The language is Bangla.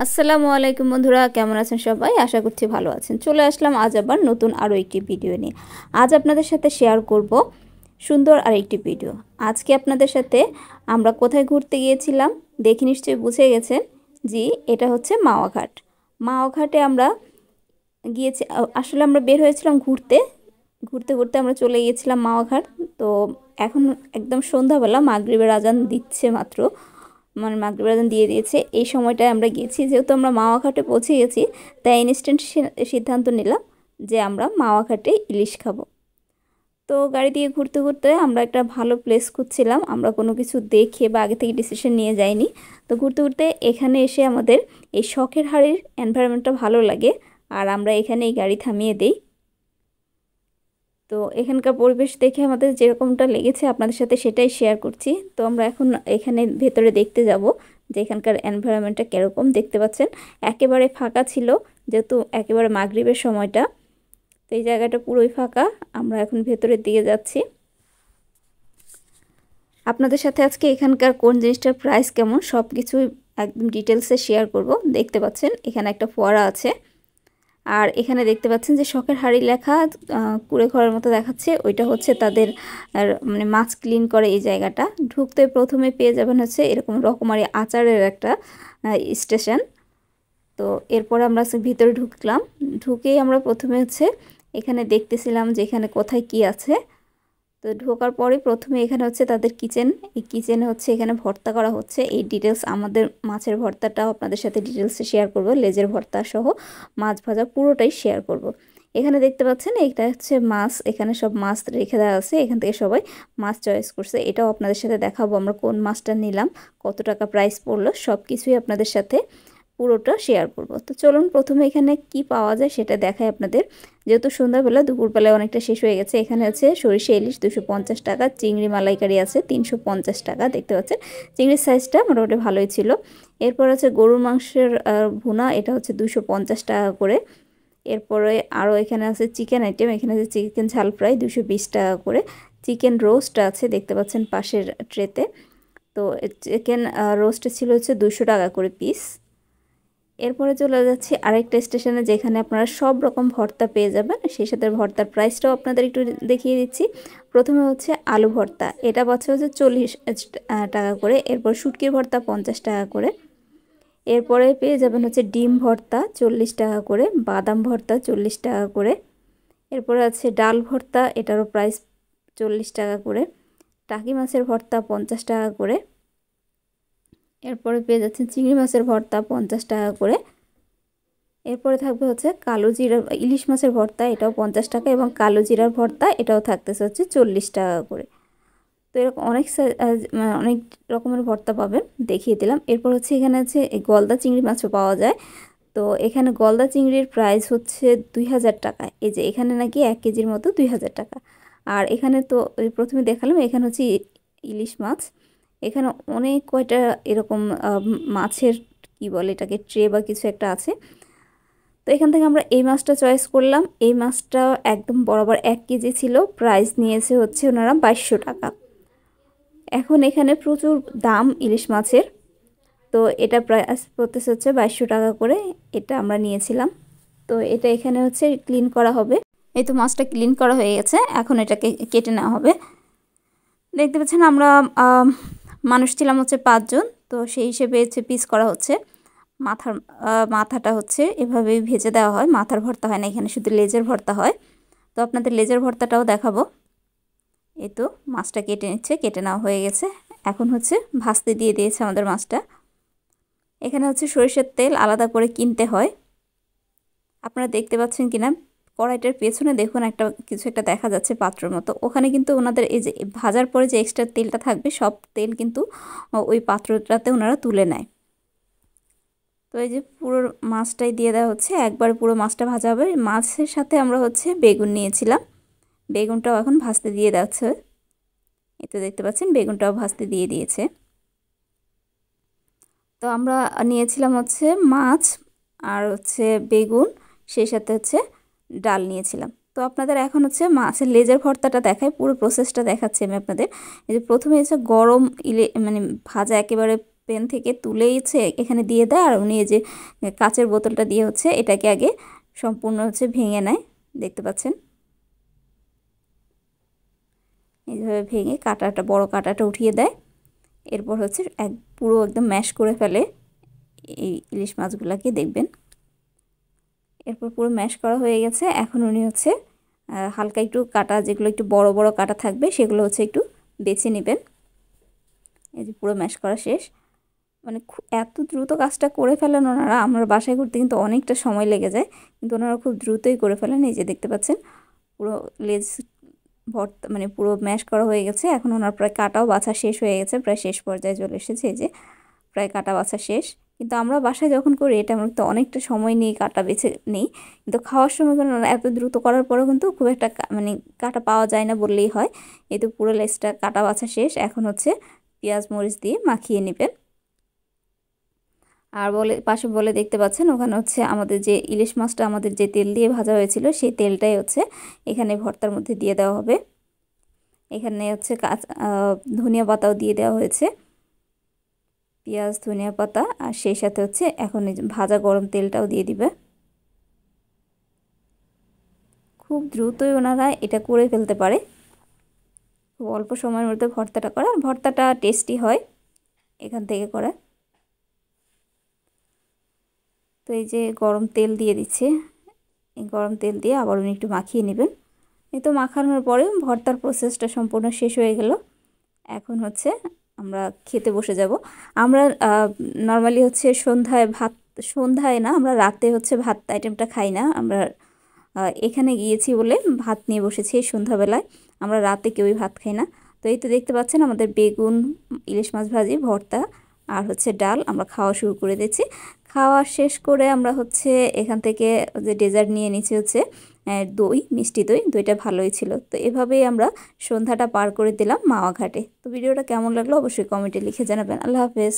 আসসালামু আলাইকুম বন্ধুরা, কেমন আছেন সবাই? আশা করছি ভালো আছেন। চলে আসলাম আজ আবার নতুন আরও একটি ভিডিও নিয়ে। আজ আপনাদের সাথে শেয়ার করব সুন্দর আরেকটি ভিডিও। আজকে আপনাদের সাথে আমরা কোথায় ঘুরতে গিয়েছিলাম দেখে নিশ্চয়ই বুঝে গেছেন। জি, এটা হচ্ছে মাওয়া ঘাট। মাওয়া ঘাটে আমরা গিয়েছি। আসলে আমরা বের হয়েছিলাম ঘুরতে ঘুরতে ঘুরতে আমরা চলে গিয়েছিলাম মাওয়া ঘাট। তো এখন একদম সন্ধ্যাবেলা, মাগরিবের আজান দিচ্ছে মাত্র, মানে মাগরিবের আজান দিয়ে দিয়েছে। এই সময়টায় আমরা গেছি, যেহেতু আমরা মাওয়া ঘাটে পৌঁছে গেছি, তাই ইনস্ট্যান্ট সিদ্ধান্ত নিলাম যে আমরা মাওয়া ঘাটে ইলিশ খাবো। তো গাড়ি দিয়ে ঘুরতে ঘুরতে আমরা একটা ভালো প্লেস খুঁজছিলাম। আমরা কোনো কিছু দেখে বা আগে থেকে ডিসিশন নিয়ে যাইনি। তো ঘুরতে ঘুরতে এখানে এসে আমাদের এই শখের হাড়ির এনভায়রনমেন্টটা ভালো লাগে, আর আমরা এখানে এই গাড়ি থামিয়ে দেই। তো এখানকার পরিবেশ দেখে আমাদের যেরকমটা লেগেছে আপনাদের সাথে সেটাই শেয়ার করছি। তো আমরা এখন এখানে ভেতরে দেখতে যাব যে এখানকার এনভায়রনমেন্টটা কীরকম। দেখতে পাচ্ছেন একেবারে ফাঁকা ছিল, যেহেতু একেবারে মাগরিবের সময়টা, তো এই জায়গাটা পুরোই ফাঁকা। আমরা এখন ভেতরের দিকে যাচ্ছি। আপনাদের সাথে আজকে এখানকার কোন জিনিসটার প্রাইস কেমন সব কিছুই একদম ডিটেলসে শেয়ার করব। দেখতে পাচ্ছেন এখানে একটা ফোয়ারা আছে, আর এখানে দেখতে পাচ্ছেন যে শখের হাড়ি লেখা কুড়ে ঘরের মতো দেখাচ্ছে, ওইটা হচ্ছে তাদের মানে মাছ ক্লিন করে এই জায়গাটা। ঢুকতে প্রথমে পেয়ে যাবেন হচ্ছে এরকম রকমারি আচারের একটা স্টেশন। তো এরপরে আমরা ভিতরে ঢুকলাম। ঢুকেই আমরা প্রথমে হচ্ছে এখানে দেখতেছিলাম যে এখানে কোথায় কি আছে। তো ঢোকার পরে প্রথমে এখানে হচ্ছে তাদের কিচেন। এই কিচেনে হচ্ছে এখানে ভর্তা করা হচ্ছে। এই ডিটেলস আমাদের মাছের ভর্তাটাও আপনাদের সাথে ডিটেলসে শেয়ার করব, লেজের ভর্তা সহ মাছ ভাজা পুরোটাই শেয়ার করব। এখানে দেখতে পাচ্ছেন এইটা হচ্ছে মাছ, এখানে সব মাছ রেখে দেওয়া আছে। এখান থেকে সবাই মাছ চয়েস করছে, এটাও আপনাদের সাথে দেখাবো আমরা কোন মাছটা নিলাম, কত টাকা প্রাইস পড়লো, সব কিছুই আপনাদের সাথে পুরোটা শেয়ার করব। তো চলুন প্রথমে এখানে কি পাওয়া যায় সেটা দেখাই আপনাদের। যেহেতু সন্ধ্যাবেলা, দুপুরবেলায় অনেকটা শেষ হয়ে গেছে। এখানে আছে সরিষা ইলিশ 250 টাকা, চিংড়ি মালাইকারি আছে 350 টাকা। দেখতে পাচ্ছেন চিংড়ির সাইজটা মোটামুটি ভালোই ছিল। এরপর আছে গরুর মাংসের ভুনা, এটা হচ্ছে 250 টাকা করে। এরপরে আরও এখানে আছে চিকেন আইটেম, এখানে আছে চিকেন ঝাল ফ্রাই 220 টাকা করে। চিকেন রোস্ট আছে দেখতে পাচ্ছেন পাশের ট্রেতে। তো চিকেন রোস্টে ছিল হচ্ছে 200 টাকা করে পিস। এরপরে চলে যাচ্ছি আরেকটা স্টেশনে, যেখানে আপনারা সব রকম ভর্তা পেয়ে যাবেন, সেই সাথে ভর্তার প্রাইসটাও আপনাদের একটু দেখিয়ে দিচ্ছি। প্রথমে হচ্ছে আলু ভর্তা, এটা পাচ্ছে হচ্ছে 40 টাকা করে। এরপর শুটকির ভর্তা 50 টাকা করে। এরপরে পেয়ে যাবেন হচ্ছে ডিম ভর্তা 40 টাকা করে, বাদাম ভর্তা 40 টাকা করে। এরপরে আছে ডাল ভর্তা, এটারও প্রাইস 40 টাকা করে। টাকি মাছের ভর্তা 50 টাকা করে। এরপরে পেয়ে যাচ্ছেন চিংড়ি মাছের ভর্তা 50 টাকা করে। এরপরে থাকবে হচ্ছে কালো জিরা ইলিশ মাছের ভর্তা, এটাও 50 টাকা, এবং কালো জিরার ভর্তা এটাও থাকতেছে হচ্ছে 40 টাকা করে। তো এরকম অনেক রকমের ভর্তা পাবেন, দেখিয়ে দিলাম। এরপর হচ্ছে এখানে আছে এই গলদা চিংড়ি মাছও পাওয়া যায়। তো এখানে গলদা চিংড়ির প্রাইস হচ্ছে 2000 টাকা। এই যে এখানে নাকি 1 কেজির মতো 2000 টাকা। আর এখানে তো প্রথমে দেখালাম, এখানে হচ্ছে ইলিশ মাছ। এখানে অনেক কয়টা এরকম মাছের কি বলে এটাকে, ট্রে বা কিছু একটা আছে। তো এখান থেকে আমরা এই মাছটা চয়েস করলাম। এই মাছটা একদম বরাবর 1 কেজি ছিল, প্রাইস নিয়েছে হচ্ছে ওনারা 2200 টাকা। এখন এখানে প্রচুর দাম ইলিশ মাছের, তো এটা প্রাইস পড়তেছে হচ্ছে 2200 টাকা করে। এটা আমরা নিয়েছিলাম। তো এটা এখানে হচ্ছে ক্লিন করা হবে। এই তো মাছটা ক্লিন করা হয়ে গেছে, এখন এটাকে কেটে নেওয়া হবে। দেখতে পাচ্ছেন আমরা মানুষ ছিলাম হচ্ছে 5 জন, তো সেই হিসেবে হচ্ছে পিস করা হচ্ছে। মাথাটা হচ্ছে এভাবেই ভেজে দেওয়া হয়, মাথার ভর্তা হয় না, এখানে শুধু লেজের ভর্তা হয়। তো আপনাদের লেজের ভর্তাটাও দেখাবো। এই তো মাছটা কেটে নিচ্ছে, কেটে নেওয়া হয়ে গেছে। এখন হচ্ছে ভাজতে দিয়ে দিয়েছে আমাদের মাছটা। এখানে হচ্ছে সরিষার তেল আলাদা করে কিনতে হয়। আপনারা দেখতে পাচ্ছেন কিনা, কড়াইটার পেছনে দেখুন একটা কিছু একটা দেখা যাচ্ছে পাত্রের মতো, ওখানে কিন্তু ওনাদের এই যে ভাজার পরে যে এক্সট্রা তেলটা থাকবে, সব তেল কিন্তু ওই পাত্রটাতে ওনারা তুলে নেয়। তো এই যে পুরো মাছটাই দিয়ে দেওয়া হচ্ছে, একবারে পুরো মাছটা ভাজা হবে। মাছের সাথে আমরা হচ্ছে বেগুন নিয়েছিলাম, বেগুনটাও এখন ভাজতে দিয়ে দেওয়া হচ্ছে। এই তো দেখতে পাচ্ছেন বেগুনটাও ভাজতে দিয়ে দিয়েছে। তো আমরা নিয়েছিলাম হচ্ছে মাছ আর হচ্ছে বেগুন, সেই সাথে হচ্ছে ডাল নিয়েছিলাম। তো আপনাদের এখন হচ্ছে মাছের লেজের ভর্তাটা দেখায়, পুরো প্রসেসটা দেখাচ্ছি আমি আপনাদের। এই যে প্রথমে হচ্ছে গরম মানে ভাজা একেবারে পেন থেকে তুলেই হচ্ছে এখানে দিয়ে দেয়। আর উনি এই যে কাচের বোতলটা দিয়ে হচ্ছে এটাকে আগে সম্পূর্ণ হচ্ছে ভেঙে নেয়, দেখতে পাচ্ছেন। এইভাবে ভেঙে কাঁটাটা, বড় কাঁটাটা উঠিয়ে দেয়। এরপর হচ্ছে পুরো একদম ম্যাশ করে ফেলে এই ইলিশ মাছগুলোকে, দেখবেন। এরপর পুরো ম্যাশ করা হয়ে গেছে। এখন উনি হচ্ছে হালকা একটু কাটা, যেগুলো একটু বড় বড় কাটা থাকবে সেগুলো হচ্ছে একটু বেছে নেবেন। এই যে পুরো ম্যাশ করা শেষ। মানে এত দ্রুত কাজটা করে ফেলেন ওনারা। আমরা বাসায় করতে কিন্তু অনেকটা সময় লেগে যায়, কিন্তু ওনারা খুব দ্রুতই করে ফেলেন। এই যে দেখতে পাচ্ছেন পুরো লেজ ভর্তা, মানে পুরো ম্যাশ করা হয়ে গেছে। এখন ওনার প্রায় কাটাও বাছা শেষ হয়ে গেছে, প্রায় শেষ পর্যায়ে চলে এসেছে। এই যে প্রায় কাটা বাছা শেষ। কিন্তু আমরা বাসায় যখন করি এটা আমরা তো অনেকটা সময় নিয়ে কাটা বেছে নিই, কিন্তু খাওয়ার সময় কিন্তু এত দ্রুত করার পরেও কিন্তু খুব একটা মানে কাটা পাওয়া যায় না বললেই হয়। এই তো পুরো লেজটা কাটা বাছা শেষ। এখন হচ্ছে পেঁয়াজ মরিচ দিয়ে মাখিয়ে নেবেন। আর পাশে দেখতে পাচ্ছেন ওখানে হচ্ছে আমাদের যে ইলিশ মাছটা আমাদের যে তেল দিয়ে ভাজা হয়েছিল সেই তেলটাই হচ্ছে এখানে ভর্তার মধ্যে দিয়ে দেওয়া হবে। এখানে হচ্ছে ধনিয়া পাতাও দিয়ে দেওয়া হয়েছে, পেঁয়াজ ধনিয়া পাতা, আর সেই সাথে হচ্ছে এখন এই ভাজা গরম তেলটাও দিয়ে দিবে। খুব দ্রুতই ওনারা এটা করে ফেলতে পারে, খুব অল্প সময়ের মধ্যে ভর্তাটা করা। আর ভর্তাটা টেস্টি হয় এখান থেকে করা। তো এই যে গরম তেল দিয়ে দিচ্ছে, এই গরম তেল দিয়ে আবার উনি একটু মাখিয়ে নেবেন। এই তো মাখানোর পরে ভর্তার প্রসেসটা সম্পূর্ণ শেষ হয়ে গেল। এখন হচ্ছে আমরা খেতে বসে যাব। আমরা নর্মালি হচ্ছে সন্ধ্যায় না, আমরা রাতে হচ্ছে ভাত আইটেমটা খাই না। আমরা এখানে গিয়েছি বলে ভাত নিয়ে বসেছি সন্ধ্যাবেলায়। আমরা রাতে কেউই ভাত খাই না। তো এই তো দেখতে পাচ্ছেন আমাদের বেগুন, ইলিশ মাছ ভাজি, ভর্তা আর হচ্ছে ডাল আমরা খাওয়া শুরু করে দিয়েছি। খাওয়া শেষ করে আমরা হচ্ছে এখান থেকে যে ডেজার্ট নিয়ে নিচ্ছি হচ্ছে দই, মিষ্টি দই। দইটা ভালোই ছিল। তো এভাবেই আমরা সন্ধ্যাটা পার করে দিলাম মাওয়া ঘাটে। তো ভিডিওটা কেমন লাগলো অবশ্যই কমেন্টে লিখে জানাবেন। আল্লাহ হাফেজ।